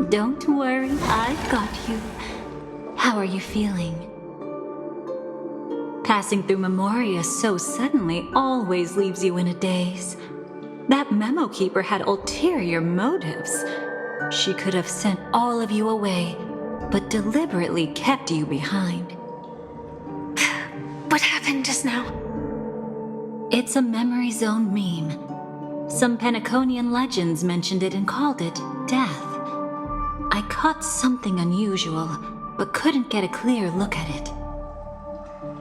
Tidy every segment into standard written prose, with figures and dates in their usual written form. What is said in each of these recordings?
Don't worry, I've got you. How are you feeling? Passing through Memoria so suddenly always leaves you in a daze. That memo keeper had ulterior motives. She could have sent all of you away, but deliberately kept you behind. What happened just now? It's a memory zone meme. Some Penaconian legends mentioned it and called it death. I caught something unusual, but couldn't get a clear look at it.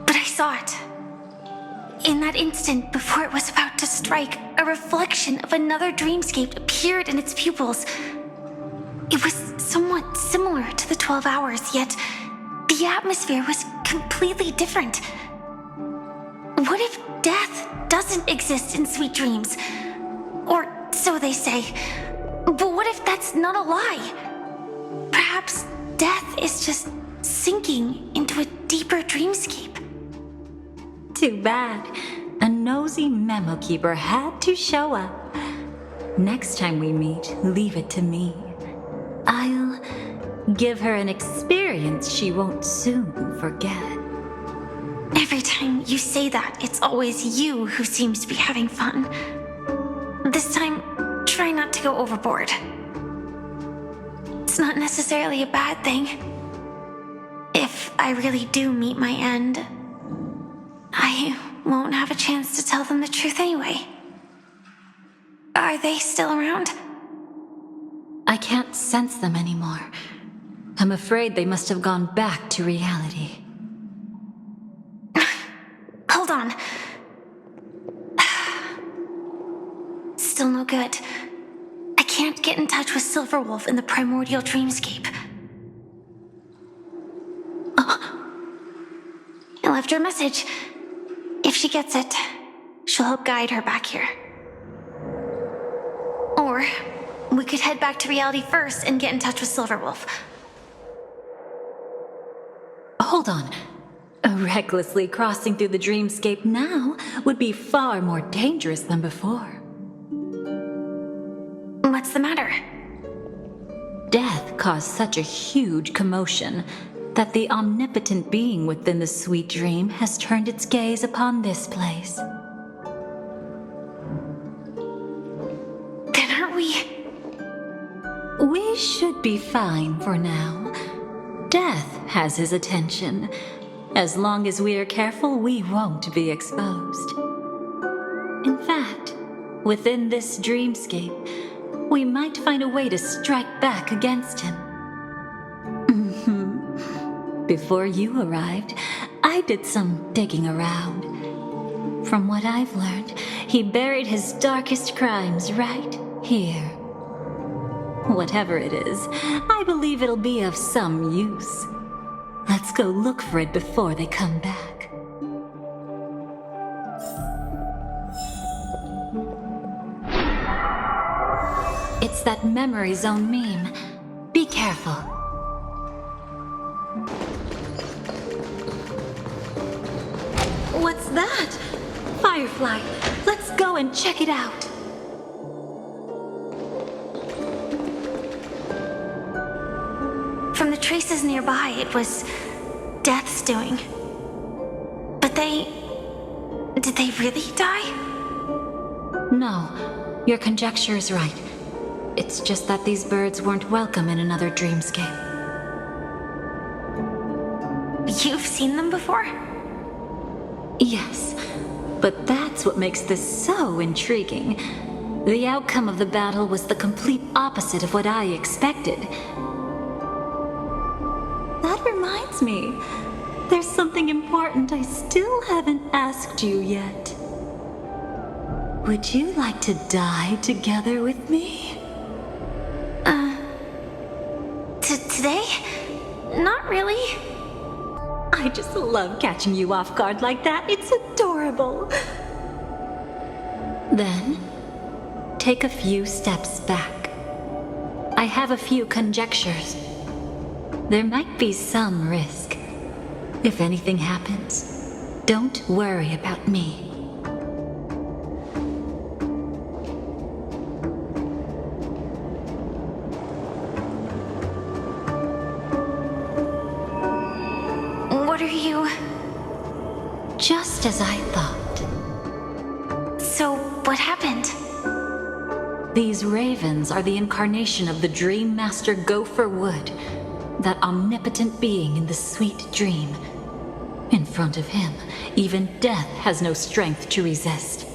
But I saw it. In that instant, before it was about to strike, a reflection of another dreamscape appeared in its pupils. It was somewhat similar to the 12 hours, yet the atmosphere was completely different. What if death doesn't exist in sweet dreams? Or so they say. But what if that's not a lie? Perhaps death is just sinking into a deeper dreamscape. Too bad. A nosy memo keeper had to show up. Next time we meet, leave it to me. I'll give her an experience she won't soon forget. Every time you say that, it's always you who seems to be having fun. This time, try not to go overboard. It's not necessarily a bad thing. If I really do meet my end, I won't have a chance to tell them the truth anyway. Are they still around? I can't sense them anymore. I'm afraid they must have gone back to reality. Hold on. Still no good. I can't get in touch with Silverwolf in the primordial dreamscape. I left her a message. If she gets it, she'll help guide her back here. Or we could head back to reality first and get in touch with Silverwolf. Hold on. Recklessly crossing through the dreamscape now would be far more dangerous than before. What's the matter? Death caused such a huge commotion that the omnipotent being within the sweet dream has turned its gaze upon this place. Then aren't we? We should be fine for now. Death has his attention. As long as we are careful, we won't be exposed. In fact, within this dreamscape, we might find a way to strike back against him. Before you arrived, I did some digging around. From what I've learned, he buried his darkest crimes right here. Whatever it is, I believe it'll be of some use. Let's go look for it before they come back. It's that memory zone meme. Be careful. What's that? Firefly, let's go and check it out. From the traces nearby, it was Death's doing. But did they really die? No, your conjecture is right. It's just that these birds weren't welcome in another dreamscape. You've seen them before? Yes, but that's what makes this so intriguing. The outcome of the battle was the complete opposite of what I expected. That reminds me, there's something important I still haven't asked you yet. Would you like to die together with me? Today? Not really. I just love catching you off guard like that. It's adorable. Then, take a few steps back. I have a few conjectures. There might be some risk. If anything happens, don't worry about me. you... Just as I thought. So, what happened? These ravens are the incarnation of the Dream Master Gopher Wood, that omnipotent being in the sweet dream. In front of him, even death has no strength to resist.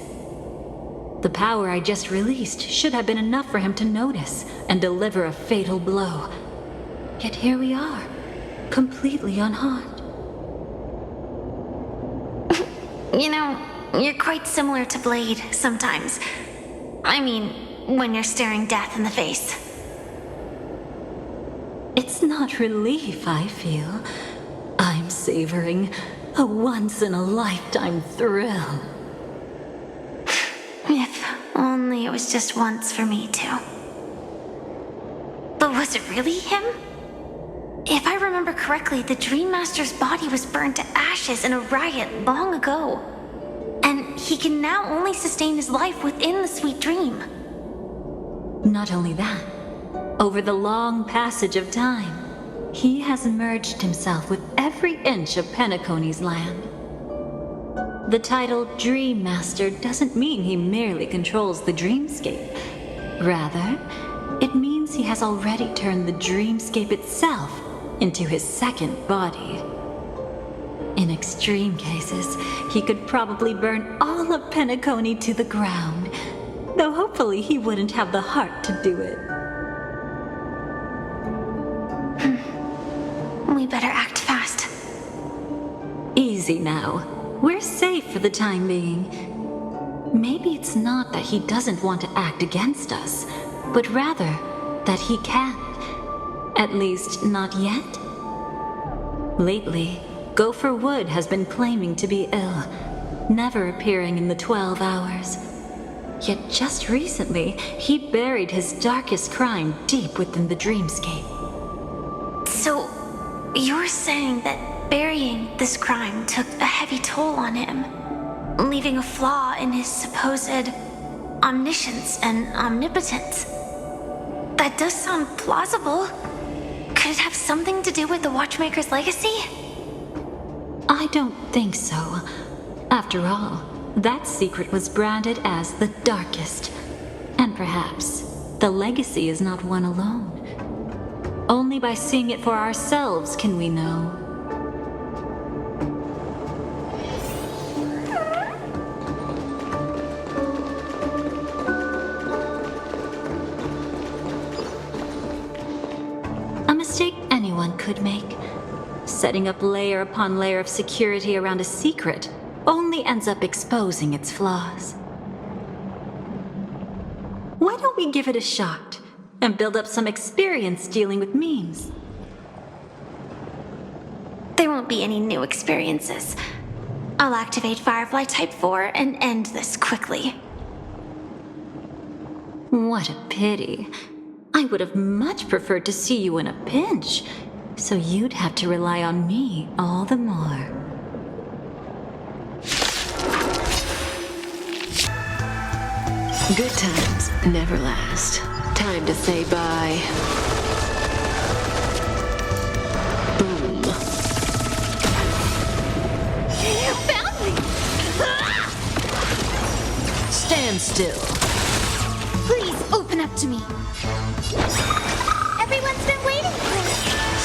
The power I just released should have been enough for him to notice and deliver a fatal blow. Yet here we are, completely unharmed. You know, you're quite similar to Blade sometimes. I mean, when you're staring death in the face. It's not relief I feel. I'm savoring a once-in-a-lifetime thrill. If only it was just once for me too. But was it really him? If I remember correctly, the Dream Master's body was burned to ashes in a riot long ago. And he can now only sustain his life within the sweet dream. Not only that, over the long passage of time, he has merged himself with every inch of Penacony's land. The title Dream Master doesn't mean he merely controls the dreamscape. Rather, it means he has already turned the dreamscape itself into his second body. In extreme cases, he could probably burn all of Penacony to the ground, though hopefully he wouldn't have the heart to do it. We better act fast. Easy now. We're safe for the time being. Maybe it's not that he doesn't want to act against us, but rather that he can't. At least, not yet. Lately, Gopher Wood has been claiming to be ill, never appearing in the 12 hours. Yet just recently, he buried his darkest crime deep within the dreamscape. So, you're saying that burying this crime took a heavy toll on him, leaving a flaw in his supposed omniscience and omnipotence? That does sound plausible. Could it have something to do with the Watchmaker's legacy? I don't think so. After all, that secret was branded as the darkest. And perhaps the legacy is not one alone. Only by seeing it for ourselves can we know. A mistake anyone could make. Setting up layer upon layer of security around a secret only ends up exposing its flaws. Why don't we give it a shot and build up some experience dealing with memes? There won't be any new experiences. I'll activate Firefly Type 4 and end this quickly. What a pity. I would have much preferred to see you in a pinch, so you'd have to rely on me all the more. Good times never last. Time to say bye. Boom. You found me! Stand still. Please open up to me. Everyone's been waiting for it.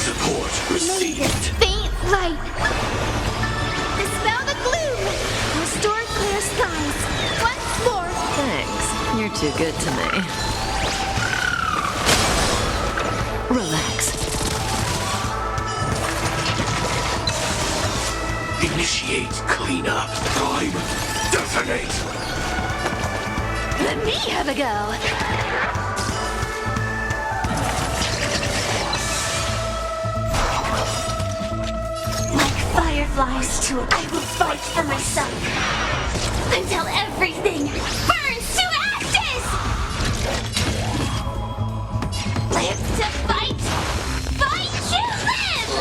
Support May received. this faint light dispel the gloom, restore clear skies. Once more. Thanks. You're too good to me. Relax. Initiate cleanup. Time. Detonate. Let me have a go. Fireflies too. I will fight for myself until everything burns to ashes. Live to fight. Fight to live.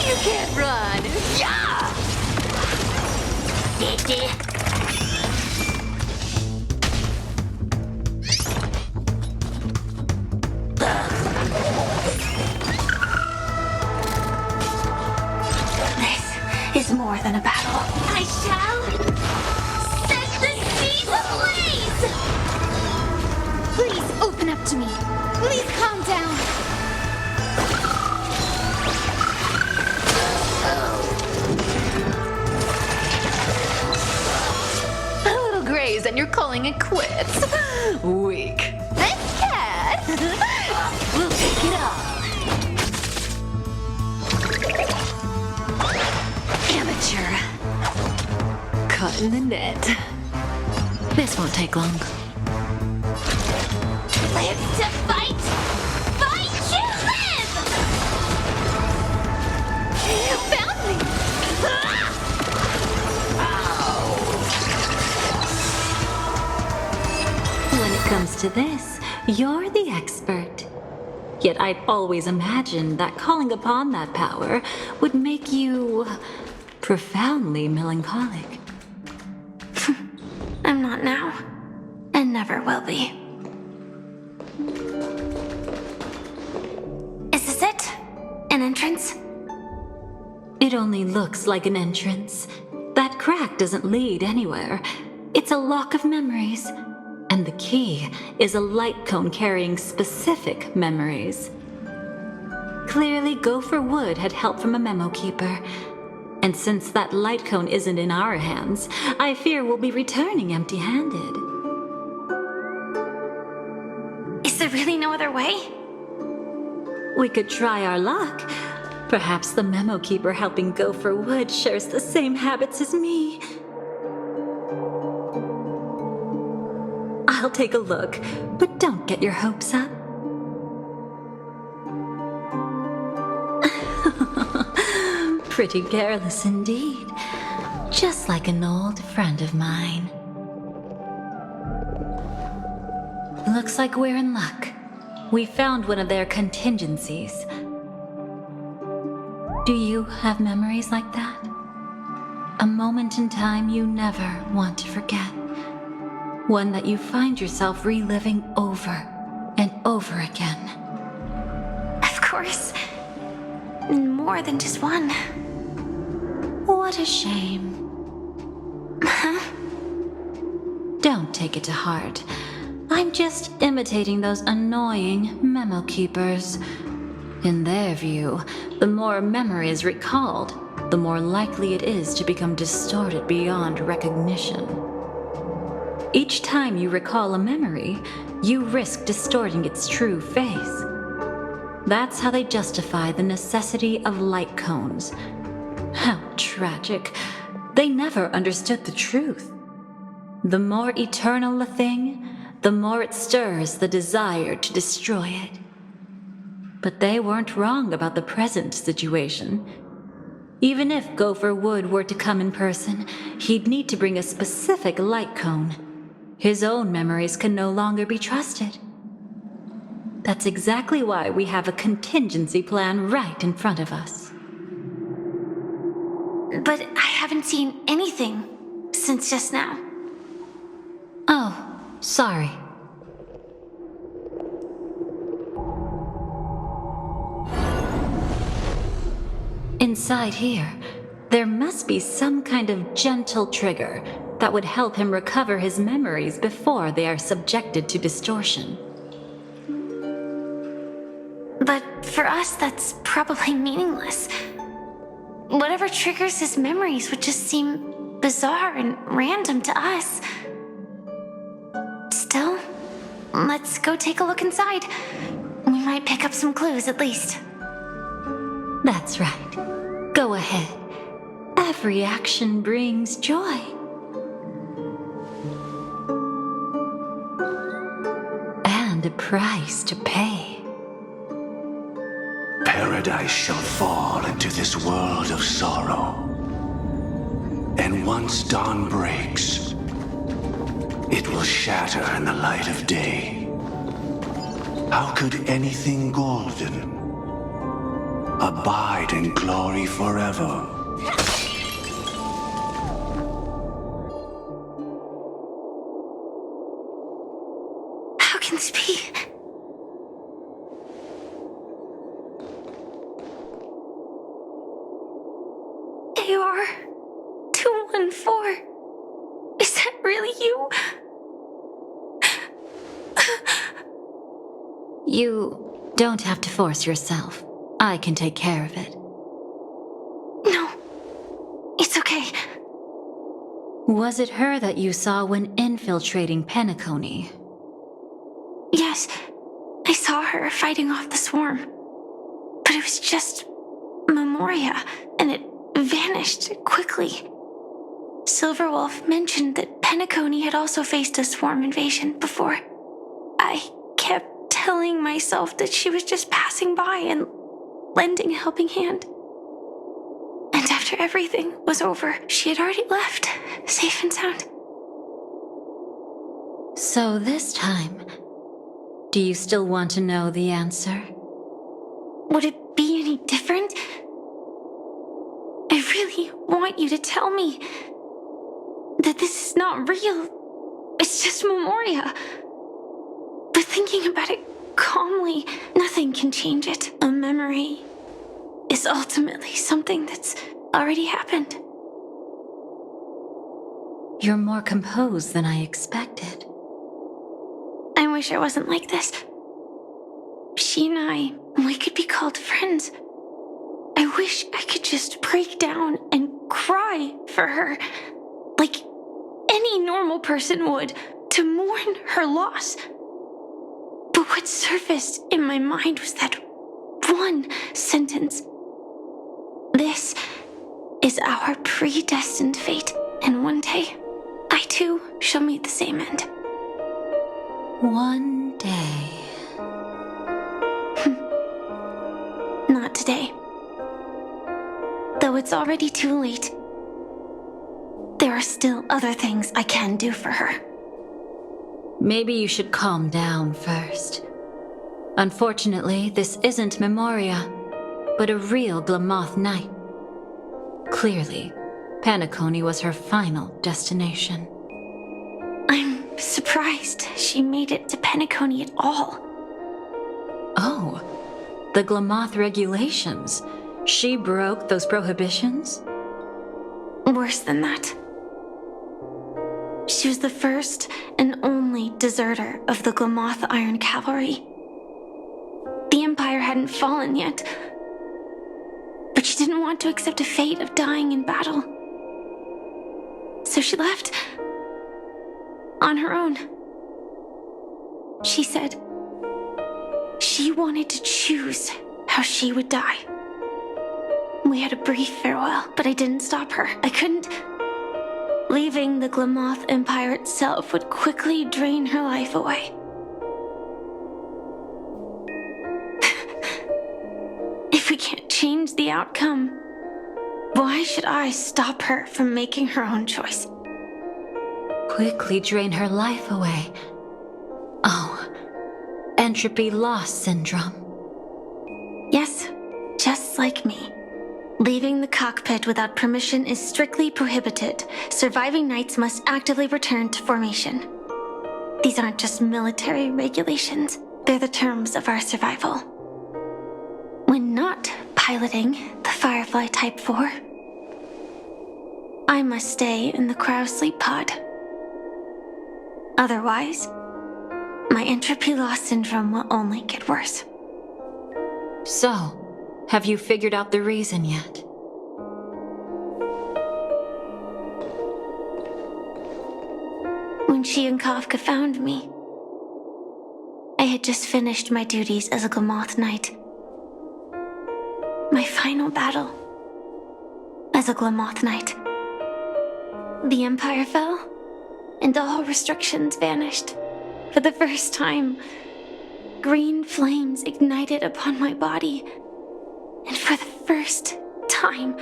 You can't run. Yeah. is more than a battle. I shall set the seas ablaze! Please open up to me. Please calm down. A little graze and you're calling it quits. Weak. This cat! We'll take it all. Amateur. Caught in the net. This won't take long. Live to fight! Fight to live! You found me! When it comes to this, you're the expert. Yet I'd always imagined that calling upon that power would make you profoundly melancholic. I'm not now, and never will be. Is this it? An entrance? It only looks like an entrance. That crack doesn't lead anywhere. It's a lock of memories. And the key is a light cone carrying specific memories. Clearly, Gopher Wood had help from a memo keeper. And since that light cone isn't in our hands, I fear we'll be returning empty-handed. Is there really no other way? We could try our luck. Perhaps the memo keeper helping Gopher Wood shares the same habits as me. I'll take a look, but don't get your hopes up. Pretty careless indeed. Just like an old friend of mine. Looks like we're in luck. We found one of their contingencies. Do you have memories like that? A moment in time you never want to forget. One that you find yourself reliving over and over again. Of course. More than just one. What a shame. Huh? Don't take it to heart. I'm just imitating those annoying memo keepers. In their view, the more memory is recalled, the more likely it is to become distorted beyond recognition. Each time you recall a memory, you risk distorting its true face. That's how they justify the necessity of light cones. How tragic. They never understood the truth. The more eternal a thing, the more it stirs the desire to destroy it. But they weren't wrong about the present situation. Even if Gopher Wood were to come in person, he'd need to bring a specific light cone. His own memories can no longer be trusted. That's exactly why we have a contingency plan right in front of us. But I haven't seen anything since just now. Oh, sorry. Inside here, there must be some kind of gentle trigger that would help him recover his memories before they are subjected to distortion. But for us, that's probably meaningless. Whatever triggers his memories would just seem bizarre and random to us. Still, let's go take a look inside. We might pick up some clues at least. That's right. Go ahead. Every action brings joy. And a price to pay. Paradise shall fall into this world of sorrow. And once dawn breaks, it will shatter in the light of day. How could anything golden abide in glory forever? How can this be? Eeyore. 4. Is that really you? You don't have to force yourself. I can take care of it. No, it's okay. Was it her that you saw when infiltrating Penacony? Yes, I saw her fighting off the swarm. But it was just Memoria, and it vanished quickly. Silverwolf mentioned that Penacony had also faced a swarm invasion before. I kept telling myself that she was just passing by and lending a helping hand. And after everything was over, she had already left, safe and sound. So this time, do you still want to know the answer? Would it be any different? I really want you to tell me that this is not real. It's just Memoria. But thinking about it calmly, nothing can change it. A memory is ultimately something that's already happened. You're more composed than I expected. I wish I wasn't like this. She and I, we could be called friends. I wish I could just break down and cry for her, like any normal person would, to mourn her loss. But what surfaced in my mind was that one sentence. This is our predestined fate, and one day, I too shall meet the same end. One day. Not today. Though it's already too late, there are still other things I can do for her. Maybe you should calm down first. Unfortunately, this isn't Memoria, but a real Glamoth Knight. Clearly, Penacony was her final destination. I'm surprised she made it to Penacony at all. Oh, the Glamoth regulations. She broke those prohibitions? Worse than that. She was the first and only deserter of the Glamoth Iron Cavalry. The Empire hadn't fallen yet, but she didn't want to accept a fate of dying in battle. So she left on her own. She said she wanted to choose how she would die. We had a brief farewell, but I didn't stop her. I couldn't. Leaving the Glamoth Empire itself would quickly drain her life away. If we can't change the outcome, why should I stop her from making her own choice? Quickly drain her life away. Oh, entropy loss syndrome. Yes, just like me. Leaving the cockpit without permission is strictly prohibited. Surviving knights must actively return to formation. These aren't just military regulations, they're the terms of our survival. When not piloting the Firefly Type 4, I must stay in the cryo sleep pod. Otherwise, my entropy loss syndrome will only get worse. So, have you figured out the reason yet? When she and Kafka found me, I had just finished my duties as a Glamoth Knight. My final battle as a Glamoth Knight. The Empire fell, and all restrictions vanished. For the first time, green flames ignited upon my body. And for the first time,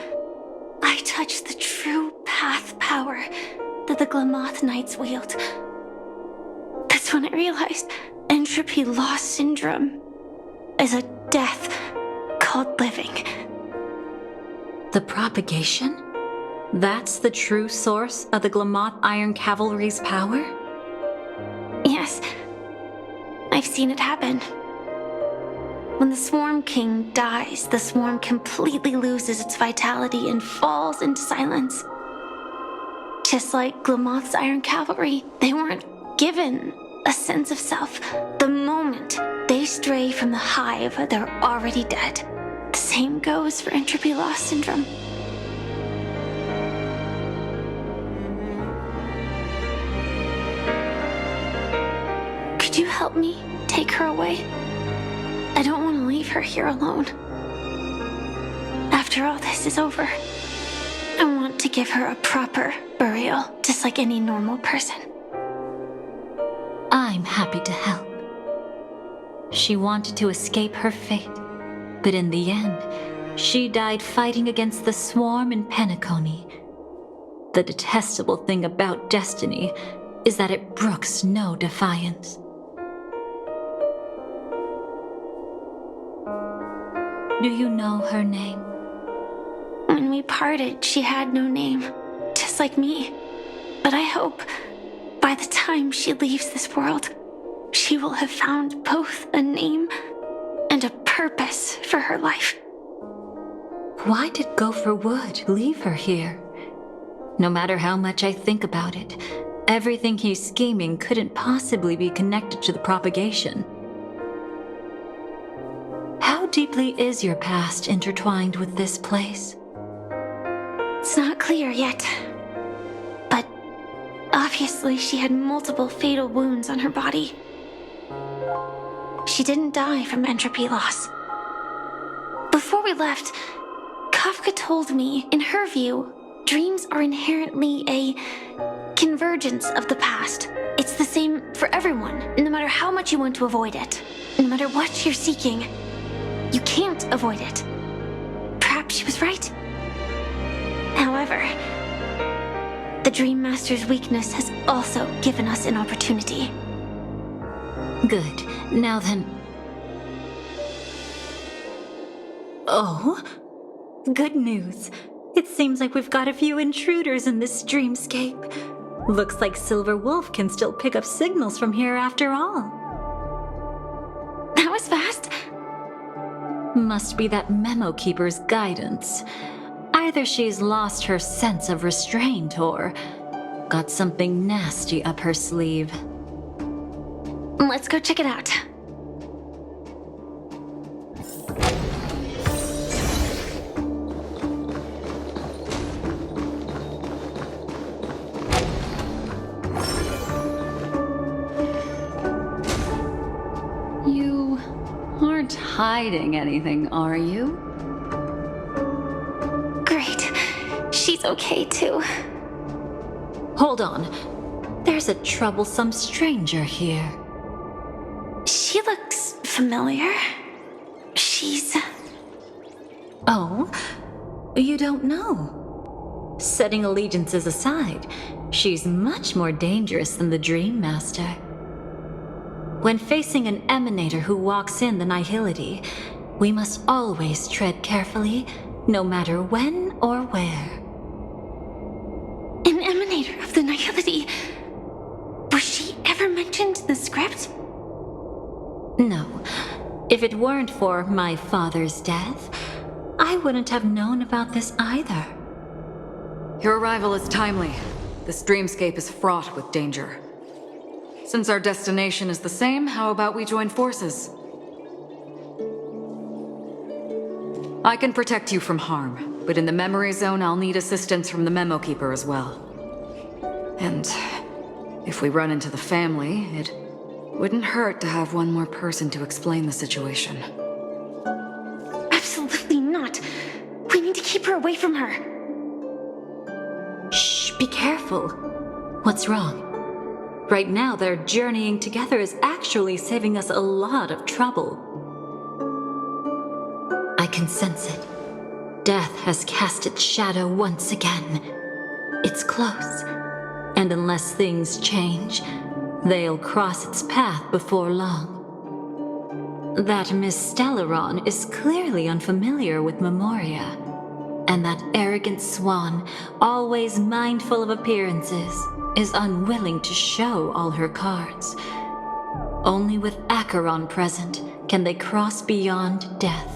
I touched the true path power that the Glamoth Knights wield. That's when I realized entropy loss syndrome is a death called living. The propagation? That's the true source of the Glamoth Iron Cavalry's power? Yes, I've seen it happen. When the Swarm King dies, the swarm completely loses its vitality and falls into silence. Just like Glamoth's Iron Cavalry, they weren't given a sense of self. The moment they stray from the hive, they're already dead. The same goes for entropy loss syndrome. Could you help me take her away? I don't want to leave her here alone. After all this is over, I want to give her a proper burial, just like any normal person. I'm happy to help. She wanted to escape her fate, but in the end, she died fighting against the swarm in Penacony. The detestable thing about destiny is that it brooks no defiance. Do you know her name? When we parted, she had no name, just like me. But I hope, by the time she leaves this world, she will have found both a name and a purpose for her life. Why did Gopher Wood leave her here? No matter how much I think about it, everything he's scheming couldn't possibly be connected to the propagation. How deeply is your past intertwined with this place? It's not clear yet. But obviously she had multiple fatal wounds on her body. She didn't die from entropy loss. Before we left, Kafka told me, in her view, dreams are inherently a convergence of the past. It's the same for everyone, no matter how much you want to avoid it. No matter what you're seeking, you can't avoid it. Perhaps she was right. However, the Dream Master's weakness has also given us an opportunity. Good. Now then... Oh? Good news. It seems like we've got a few intruders in this dreamscape. Looks like Silver Wolf can still pick up signals from here after all. That was fast. Must be that Memo Keeper's guidance. Either she's lost her sense of restraint or got something nasty up her sleeve. Let's go check it out. You aren't hiding anything, are you? Great. She's okay too. Hold on. There's a troublesome stranger here. She looks familiar. She's... Oh? You don't know? Setting allegiances aside, she's much more dangerous than the Dream Master. When facing an emanator who walks in the nihility, we must always tread carefully, no matter when or where. an emanator of the nihility. Was she ever mentioned in the script? No. If it weren't for my father's death, I wouldn't have known about this either. Your arrival is timely. This dreamscape is fraught with danger. Since our destination is the same, how about we join forces? I can protect you from harm, but in the memory zone I'll need assistance from the Memo Keeper as well. And if we run into the family, it wouldn't hurt to have one more person to explain the situation. Absolutely not. We need to keep her away from her. Shh, be careful. What's wrong? Right now, their journeying together is actually saving us a lot of trouble. I can sense it. Death has cast its shadow once again. It's close, and unless things change, they'll cross its path before long. That Miss Stellaron is clearly unfamiliar with Memoria, and that arrogant swan, always mindful of appearances, is unwilling to show all her cards. Only with Acheron present can they cross beyond death.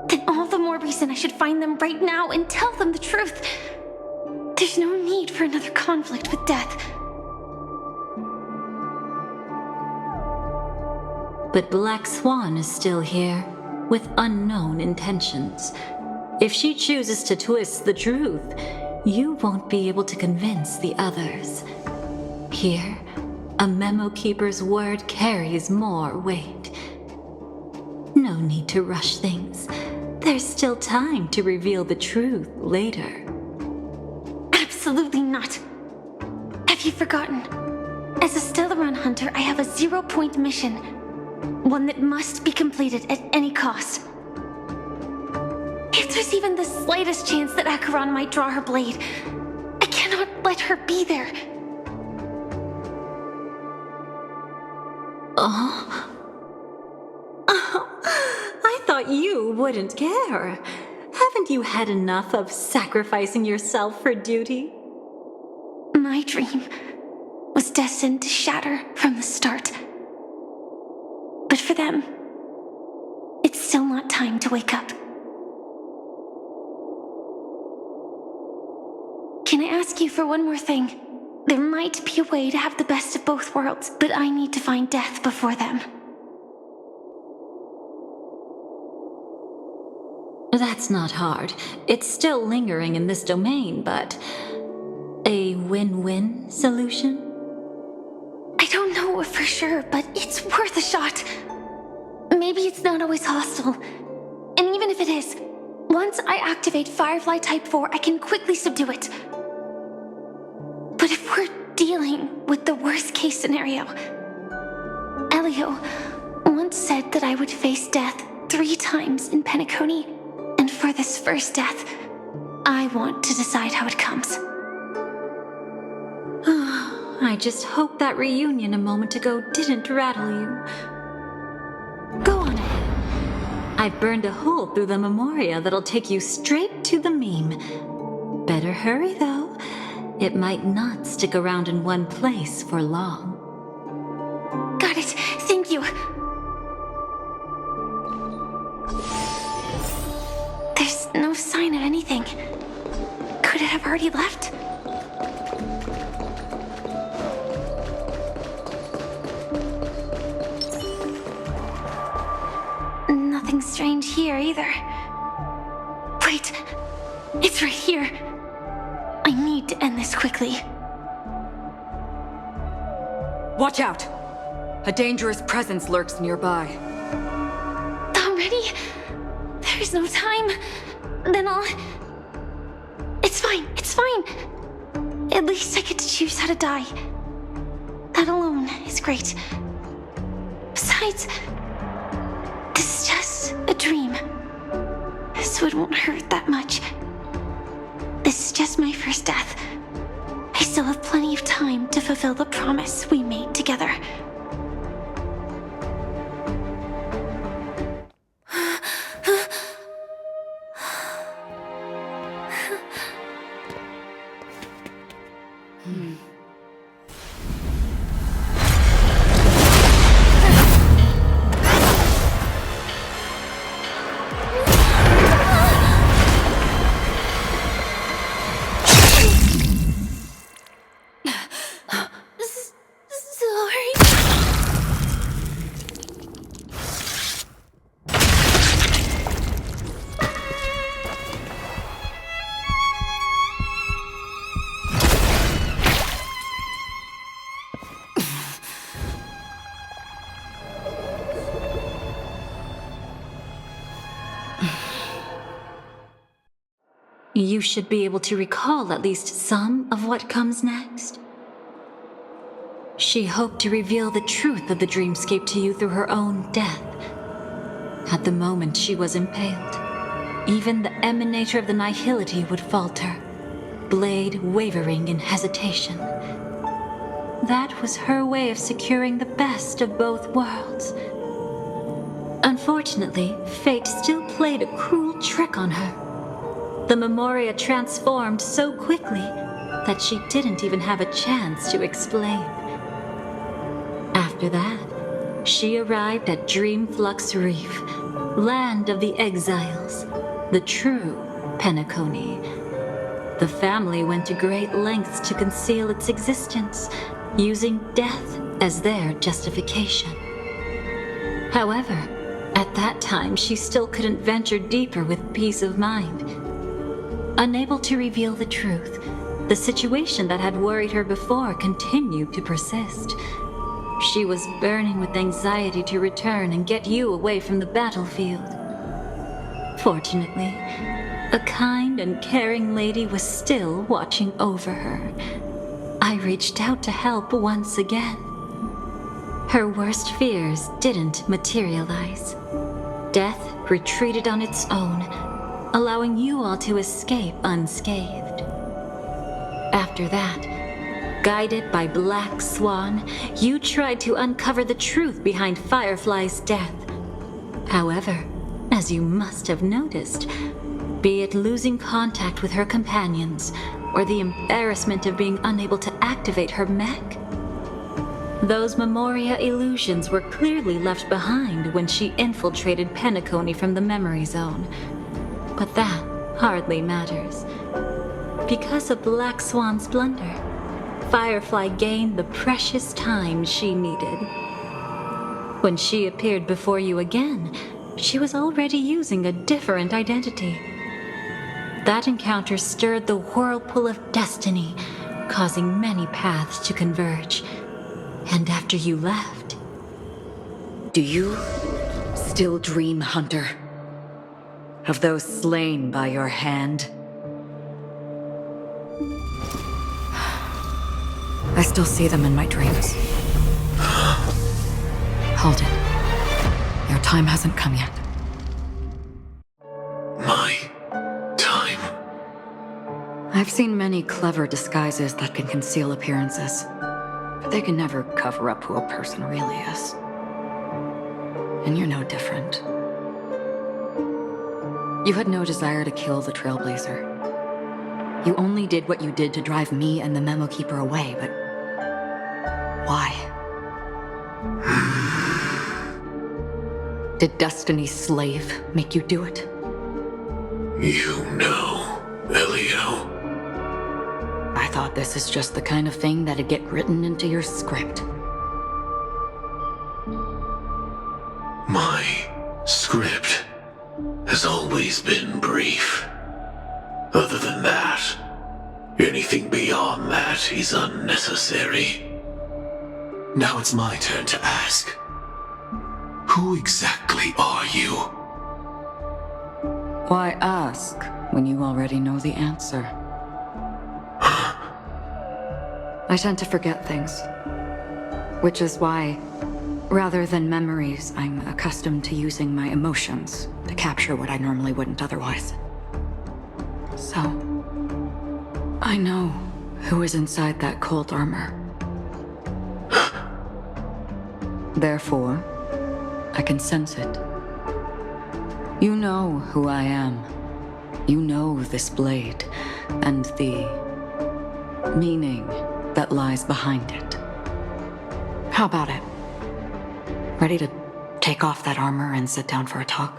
Then all the more reason I should find them right now and tell them the truth. The There's no need for another conflict with death. But Black Swan is still here, with unknown intentions. If she chooses to twist the truth, you won't be able to convince the others. Here, a memo keeper's word carries more weight. No need to rush things. There's still time to reveal the truth later. Absolutely not. Have you forgotten? As a Stellaron hunter, I have a 0-point mission. One that must be completed at any cost. If there's even the slightest chance that Acheron might draw her blade, I cannot let her be there. I thought you wouldn't care. Haven't you had enough of sacrificing yourself for duty? My dream was destined to shatter from the start. But for them, it's still not time to wake up. Can I ask you for one more thing? There might be a way to have the best of both worlds, but I need to find death before them. That's not hard. It's still lingering in this domain, but a win-win solution? I don't know for sure, but it's worth a shot. Maybe it's not always hostile. And even if it is, once I activate Firefly Type 4, I can quickly subdue it. But if we're dealing with the worst-case scenario, Elio once said that I would face death 3 times in Penacony, and for this first death, I want to decide how it comes. I just hope that reunion a moment ago didn't rattle you. Go on ahead. I've burned a hole through the Memoria that'll take you straight to the meme. Better hurry, though. It might not stick around in one place for long. Got it. Thank you. There's no sign of anything. Could it have already left? Nothing strange here either. Wait, it's right here. I need to end this quickly. Watch out! A dangerous presence lurks nearby. Already? There's no time. Then I'll... It's fine, it's fine. At least I get to choose how to die. That alone is great. Besides, this is just a dream. So it won't hurt that much. This is just my first death. I still have plenty of time to fulfill the promise we made together. You should be able to recall at least some of what comes next. She hoped to reveal the truth of the dreamscape to you through her own death. At the moment she was impaled, even the emanator of the nihility would falter, blade wavering in hesitation. That was her way of securing the best of both worlds. Unfortunately, fate still played a cruel trick on her. The Memoria transformed so quickly that she didn't even have a chance to explain. After that, she arrived at Dreamflux Reef, land of the exiles, the true Penacony. The family went to great lengths to conceal its existence, using death as their justification. However, at that time, she still couldn't venture deeper with peace of mind. Unable to reveal the truth, the situation that had worried her before continued to persist. She was burning with anxiety to return and get you away from the battlefield. Fortunately, a kind and caring lady was still watching over her. I reached out to help once again. Her worst fears didn't materialize. Death retreated on its own, allowing you all to escape unscathed. After that, guided by Black Swan, you tried to uncover the truth behind Firefly's death. However, as you must have noticed, be it losing contact with her companions, or the embarrassment of being unable to activate her mech, those Memoria illusions were clearly left behind when she infiltrated Penacony from the memory zone. But that hardly matters. Because of Black Swan's blunder, Firefly gained the precious time she needed. When she appeared before you again, she was already using a different identity. That encounter stirred the whirlpool of destiny, causing many paths to converge. And after you left... Do you still dream, Hunter? Of those slain by your hand? I still see them in my dreams. Hold it. Your time hasn't come yet. My time? I've seen many clever disguises that can conceal appearances, but they can never cover up who a person really is. And you're no different. You had no desire to kill the Trailblazer. You only did what you did to drive me and the Memo Keeper away, but... why? Did Destiny's slave make you do it? You know, Elio. I thought this is just the kind of thing that'd get written into your script. My script has always been brief. Other than that, anything beyond that is unnecessary. Now it's my turn to ask. Who exactly are you? Why ask when you already know the answer? I tend to forget things. Which is why, rather than memories, I'm accustomed to using my emotions to capture what I normally wouldn't otherwise. So, I know who is inside that cold armor. Therefore, I can sense it. You know who I am. You know this blade, and the meaning that lies behind it. How about it? Ready to take off that armor and sit down for a talk?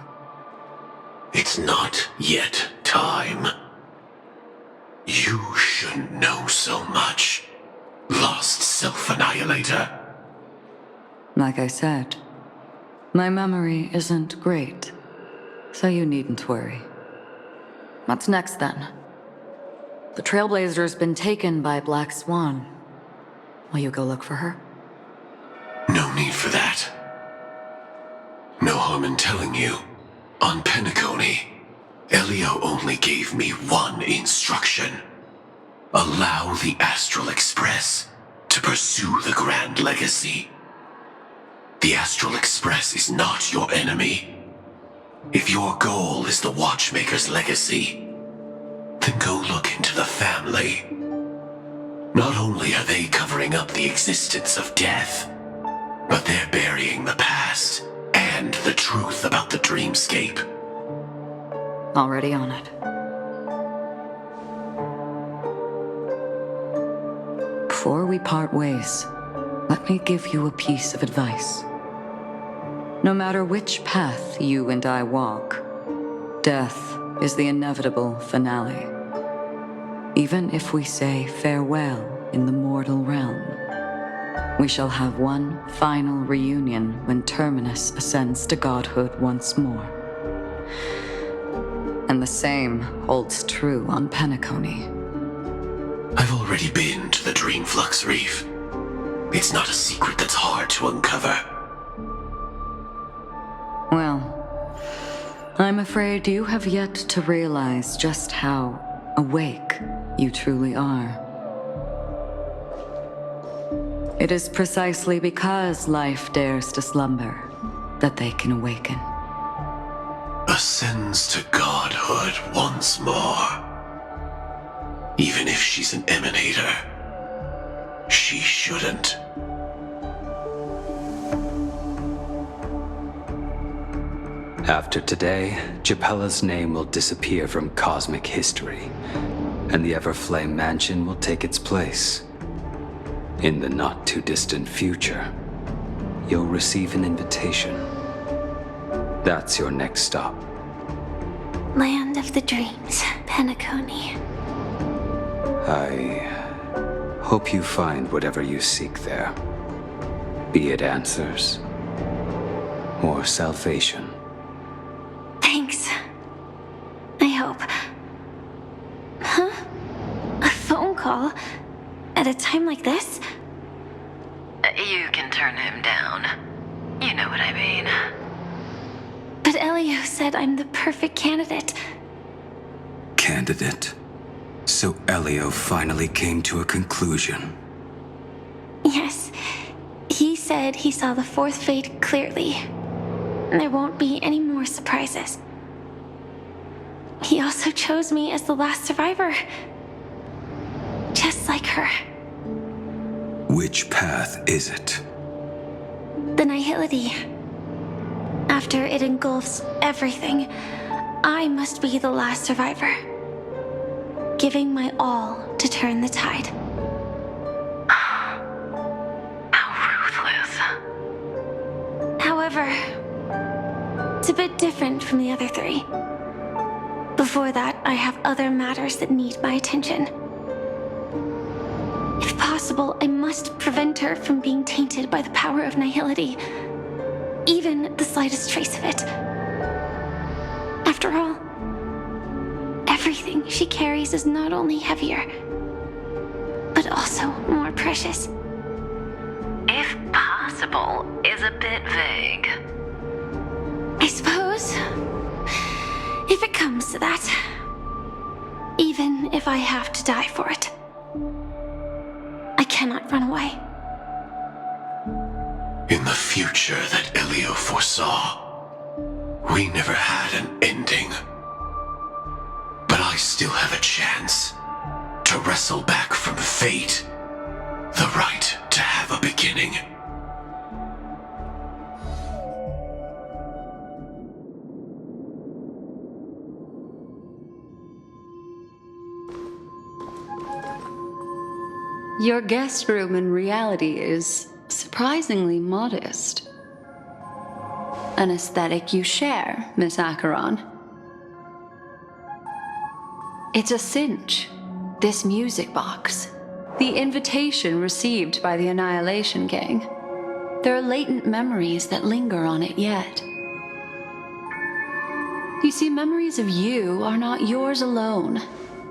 It's not yet time. You shouldn't know so much, lost self-annihilator. Like I said, my memory isn't great, so you needn't worry. What's next, then? The Trailblazer's been taken by Black Swan. Will you go look for her? No need for that. No harm in telling you. On Penacony, Elio only gave me one instruction. Allow the Astral Express to pursue the Grand Legacy. The Astral Express is not your enemy. If your goal is the Watchmaker's legacy, then go look into the family. Not only are they covering up the existence of death, but they're burying the past and the truth about the dreamscape. Already on it. Before we part ways, let me give you a piece of advice. No matter which path you and I walk, death is the inevitable finale. Even if we say farewell in the mortal realm, we shall have one final reunion when Terminus ascends to godhood once more. And the same holds true on Penacony. I've already been to the Dreamflux Reef. It's not a secret that's hard to uncover. Well, I'm afraid you have yet to realize just how awake you truly are. It is precisely because life dares to slumber that they can awaken. Ascends to godhood once more. Even if she's an emanator, she shouldn't. After today, Japella's name will disappear from cosmic history, and the Everflame Mansion will take its place. In the not-too-distant future, you'll receive an invitation. That's your next stop. Land of the Dreams, Penacony. I hope you find whatever you seek there. Be it answers or salvation. Thanks. I hope. Huh? A phone call? At a time like this? You can turn him down. You know what I mean. But Elio said I'm the perfect candidate. Candidate. So Elio finally came to a conclusion. Yes. He said he saw the fourth fate clearly. There won't be any more surprises. He also chose me as the last survivor. Just like her. Which path is it? The Nihility. After it engulfs everything, I must be the last survivor. Giving my all to turn the tide. How ruthless. However, it's a bit different from the other three. Before that, I have other matters that need my attention. If possible, I must prevent her from being tainted by the power of Nihility. Even the slightest trace of it. After all, everything she carries is not only heavier, but also more precious. If possible is a bit vague. I suppose, if it comes to that, even if I have to die for it, I cannot run away. In the future that Elio foresaw, we never had an ending. But I still have a chance to wrestle back from fate the right to have a beginning. Your guest room in reality is surprisingly modest. An aesthetic you share, Miss Acheron. It's a cinch, this music box. The invitation received by the Annihilation Gang. There are latent memories that linger on it yet. You see, memories of you are not yours alone.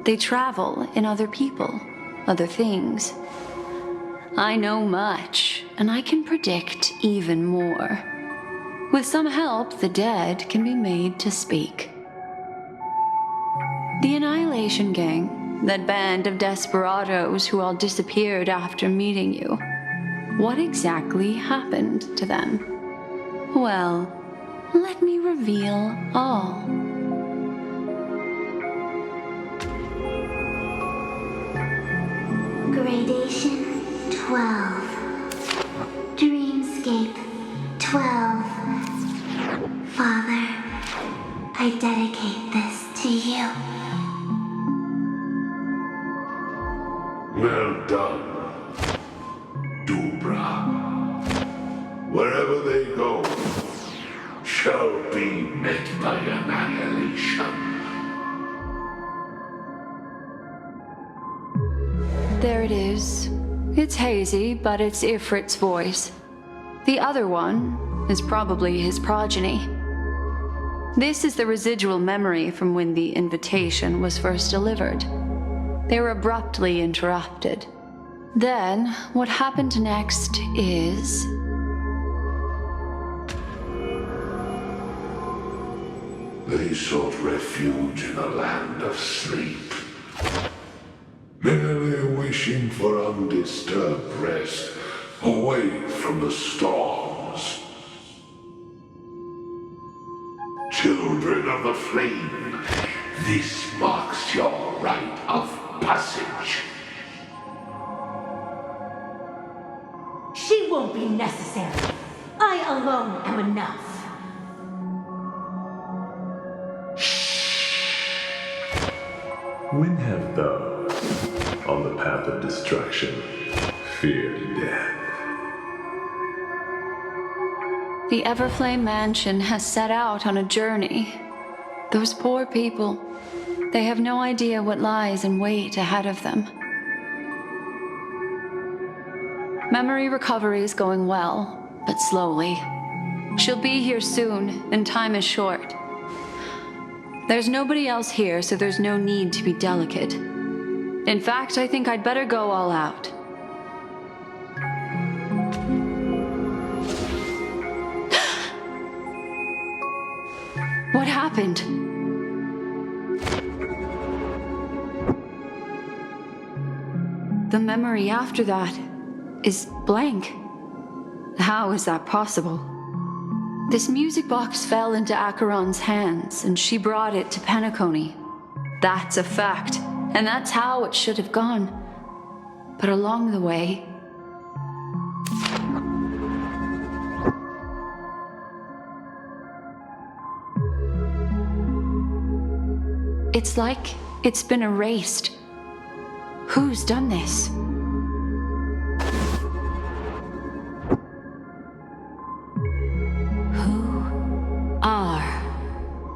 They travel in other people, other things. I know much, and I can predict even more. With some help, the dead can be made to speak. The Annihilation Gang, that band of desperados who all disappeared after meeting you. What exactly happened to them? Well, let me reveal all. Gradation 12. Dreamscape 12. Father, I dedicate this to you. Well done, Dubra. Wherever they go, shall be met by annihilation. there it is. It's hazy, but it's Ifrit's voice. The other one is probably his progeny. This is the residual memory from when the invitation was first delivered. They were abruptly interrupted. Then, what happened next is... They sought refuge in a land of sleep, merely wishing for undisturbed rest away from the storms. Children of the flame, this marks your rite of passage. She won't be necessary. I alone am enough. When have those on the path of destruction feared death? The Everflame Mansion has set out on a journey. Those poor people, they have no idea what lies in wait ahead of them. Memory recovery is going well, but slowly. She'll be here soon, and time is short. There's nobody else here, so there's no need to be delicate. In fact, I think I'd better go all out. What happened? The memory after that is blank. How is that possible? This music box fell into Acheron's hands, and she brought it to Penacony. That's a fact, and that's how it should have gone. But along the way... it's like it's been erased. Who's done this?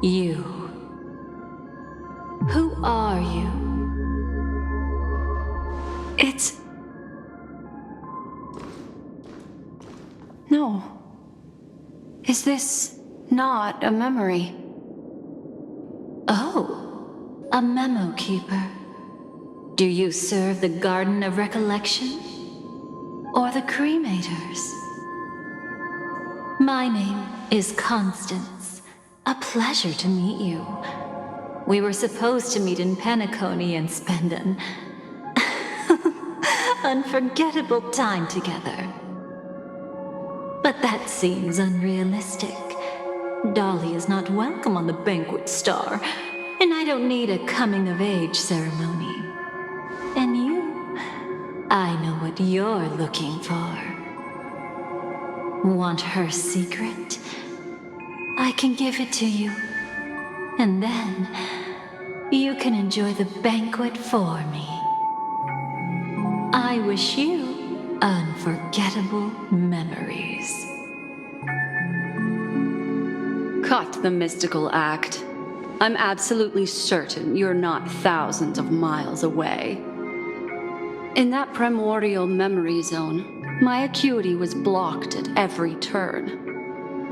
You. Who are you? It's... No. Is this not a memory? Oh, a memo keeper. Do you serve the Garden of Recollection? Or the Cremators? My name is Constance. A pleasure to meet you. We were supposed to meet in Penacony and spend an unforgettable time together. But that seems unrealistic. Dolly is not welcome on the banquet star, and I don't need a coming-of-age ceremony. And you, I know what you're looking for. Want her secret? I can give it to you, and then you can enjoy the banquet for me. I wish you unforgettable memories. Cut the mystical act. I'm absolutely certain you're not thousands of miles away. In that primordial memory zone, my acuity was blocked at every turn.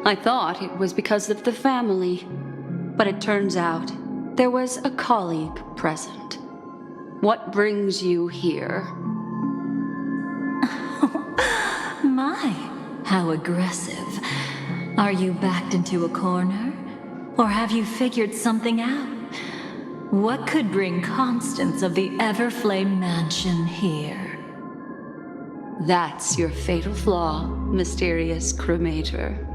I thought it was because of the family, but it turns out there was a colleague present. What brings you here? My, how aggressive. Are you backed into a corner? Or have you figured something out? What could bring Constance of the Everflame Mansion here? That's your fatal flaw, mysterious cremator.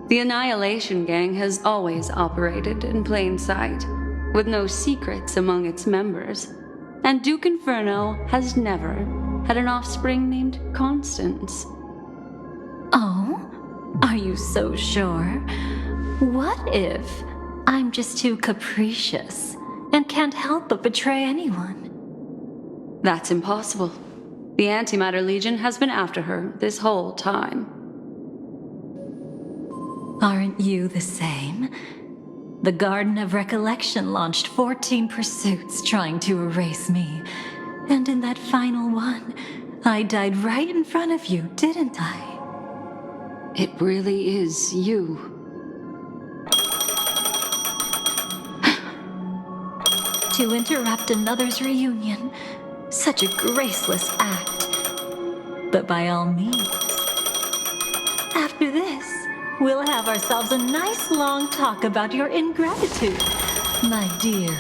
The Annihilation Gang has always operated in plain sight, with no secrets among its members, and Duke Inferno has never had an offspring named Constance. Oh? Are you so sure? What if I'm just too capricious and can't help but betray anyone? That's impossible. The Antimatter Legion has been after her this whole time. Aren't you the same? The Garden of Recollection launched 14 pursuits trying to erase me. And in that final one, I died right in front of you, didn't I? It really is you. To interrupt another's reunion, such a graceless act. But by all means. After this, we'll have ourselves a nice long talk about your ingratitude, my dear